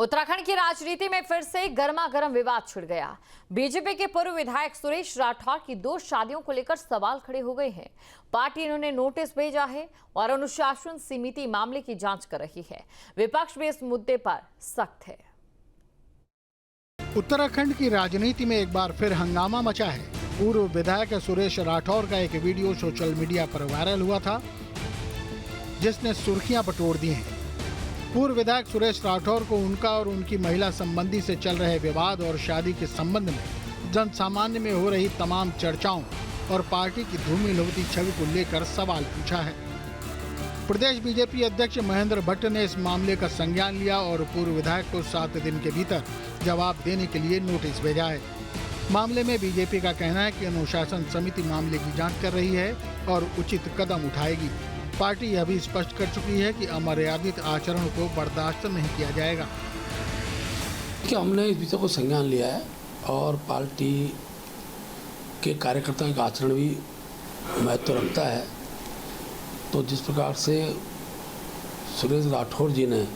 उत्तराखंड की राजनीति में फिर से गर्मागर्म विवाद छिड़ गया। बीजेपी के पूर्व विधायक सुरेश राठौर की 2 शादियों को लेकर सवाल खड़े हो गए हैं। पार्टी इन्होंने नोटिस भेजा है और अनुशासन समिति मामले की जांच कर रही है। विपक्ष भी इस मुद्दे पर सख्त है। उत्तराखंड की राजनीति में एक बार फिर हंगामा मचा है। पूर्व विधायक सुरेश राठौर का एक वीडियो सोशल मीडिया पर वायरल हुआ था, जिसने सुर्खियां बटोर दी हैं। पूर्व विधायक सुरेश राठौर को उनका और उनकी महिला संबंधी से चल रहे विवाद और शादी के संबंध में जन सामान्य में हो रही तमाम चर्चाओं और पार्टी की धूमिल होती छवि को लेकर सवाल पूछा है। प्रदेश बीजेपी अध्यक्ष महेंद्र भट्ट ने इस मामले का संज्ञान लिया और पूर्व विधायक को 7 दिन के भीतर जवाब देने के लिए नोटिस भेजा है। मामले में बीजेपी का कहना है कि अनुशासन समिति मामले की जांच कर रही है और उचित कदम उठाएगी। पार्टी यह भी स्पष्ट कर चुकी है कि अमर्यादित आचरण को बर्दाश्त नहीं किया जाएगा। कि हमने इस विषय को संज्ञान लिया है और पार्टी के कार्यकर्ताओं का आचरण भी महत्व रखता है। तो जिस प्रकार से सुरेश राठौर जी ने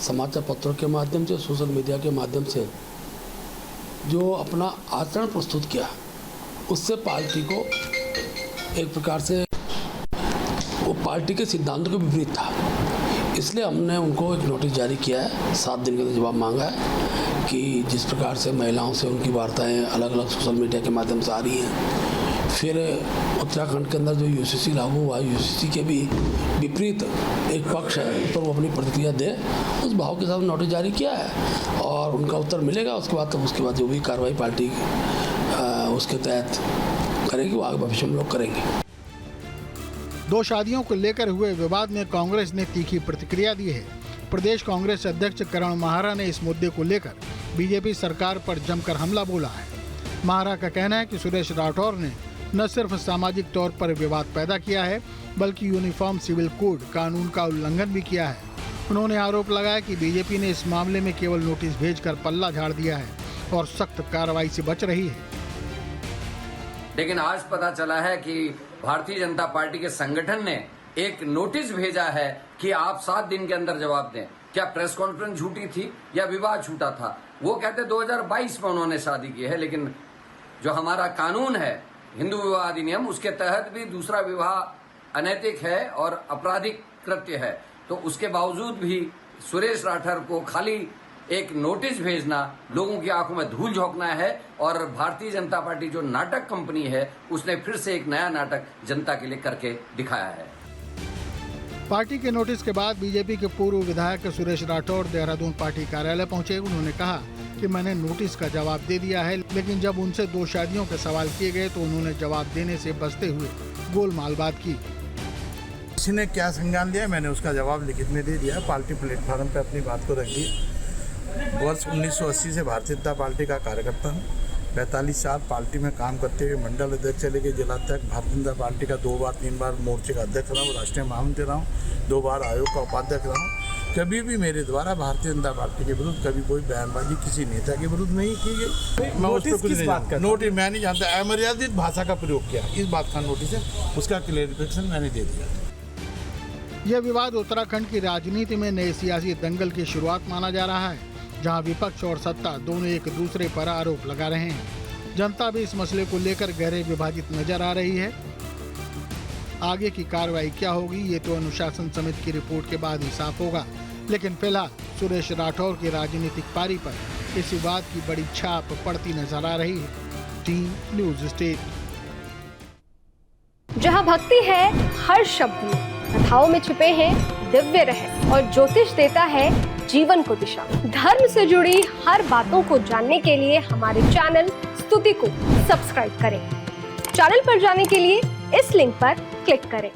समाचार पत्रों के माध्यम से, सोशल मीडिया के माध्यम से जो अपना आचरण प्रस्तुत किया, उससे पार्टी को एक प्रकार से वो पार्टी के सिद्धांतों के विपरीत था। इसलिए हमने उनको एक नोटिस जारी किया है, 7 दिन का जवाब मांगा है कि जिस प्रकार से महिलाओं से उनकी वार्ताएं अलग अलग सोशल मीडिया के माध्यम से आ रही हैं। फिर उत्तराखंड के अंदर जो यूसीसी लागू हुआ, यूसीसी के भी विपरीत एक पक्ष है, उस पर वो अपनी प्रतिक्रिया दे, उस भाव के साथ नोटिस जारी किया है और उनका उत्तर मिलेगा। उसके बाद जो भी कार्रवाई पार्टी उसके तहत करेगी, वो आगे भविष्य में लोग करेंगे। 2 शादियों को लेकर हुए विवाद में कांग्रेस ने तीखी प्रतिक्रिया दी है। प्रदेश कांग्रेस अध्यक्ष करण माहरा ने इस मुद्दे को लेकर बीजेपी सरकार पर जमकर हमला बोला है। माहरा का कहना है कि सुरेश राठौर ने न सिर्फ सामाजिक तौर पर विवाद पैदा किया है, बल्कि यूनिफॉर्म सिविल कोड कानून का उल्लंघन भी किया है। उन्होंने आरोप लगाया कि बीजेपी ने इस मामले में केवल नोटिस भेजकर पल्ला झाड़ दिया है और सख्त कार्रवाई से बच रही है। लेकिन आज पता चला है कि भारतीय जनता पार्टी के संगठन ने एक नोटिस भेजा है कि आप 7 दिन के अंदर जवाब दें। क्या प्रेस कॉन्फ्रेंस झूठी थी या विवाद झूठा था? वो कहते 2022 में उन्होंने शादी की है, लेकिन जो हमारा कानून है, हिंदू विवाह अधिनियम, उसके तहत भी दूसरा विवाह अनैतिक है और आपराधिक कृत्य है। तो उसके बावजूद भी सुरेश राठौर को खाली एक नोटिस भेजना लोगों की आंखों में धूल झोंकना है और भारतीय जनता पार्टी जो नाटक कंपनी है, उसने फिर से एक नया नाटक जनता के लिए करके दिखाया है। पार्टी के नोटिस के बाद बीजेपी के पूर्व विधायक सुरेश राठौर देहरादून पार्टी कार्यालय पहुंचे। उन्होंने कहा कि मैंने नोटिस का जवाब दे दिया है, लेकिन जब उनसे 2 शादियों के सवाल किए गए तो उन्होंने जवाब देने से बचते हुए गोलमाल बात की। किसी ने क्या संज्ञान लिया, मैंने उसका जवाब लिखित में दे दिया। पार्टी प्लेटफॉर्म पे अपनी बात को रख दी। वर्ष 1980 से भारतीय जनता पार्टी का कार्यकर्ता हूँ। 45 साल पार्टी में काम करते हुए मंडल अध्यक्ष से लेकर जिलाध्यक्ष, भारतीय जनता पार्टी का 2 बार 3 बार मोर्चे का अध्यक्ष रहा हूँ, राष्ट्रीय महामंत्री रहा हूँ, 2 बार आयोग का उपाध्यक्ष रहा हूँ। कभी भी मेरे द्वारा भारतीय जनता पार्टी के विरुद्ध कभी कोई बयानबाजी किसी नेता के विरुद्ध नहीं की गई। मैं उस पर कुछ नहीं जानता। नोटिस मैं नहीं जानता, अमर्यादित भाषा का प्रयोग किया, इस बात का नोटिस है, उसका क्लेरिफिकेशन मैंने दे दिया। यह विवाद उत्तराखंड की राजनीति में नए सियासी दंगल की शुरुआत माना जा रहा है, जहां विपक्ष और सत्ता दोनों एक दूसरे पर आरोप लगा रहे हैं। जनता भी इस मसले को लेकर गहरे विभाजित नजर आ रही है। आगे की कार्रवाई क्या होगी, ये तो अनुशासन समिति की रिपोर्ट के बाद ही साफ होगा। लेकिन फिलहाल सुरेश राठौर की राजनीतिक पारी पर इस विवाद की बड़ी छाप पड़ती नजर आ रही है। Team news state. जहां भक्ति है हर शब्द में, कथाओं में छुपे हैं दिव्य रहस्य और ज्योतिष देता है जीवन को दिशा। धर्म से जुड़ी हर बातों को जानने के लिए हमारे चैनल स्तुति को सब्सक्राइब करें। चैनल पर जाने के लिए इस लिंक पर क्लिक करें।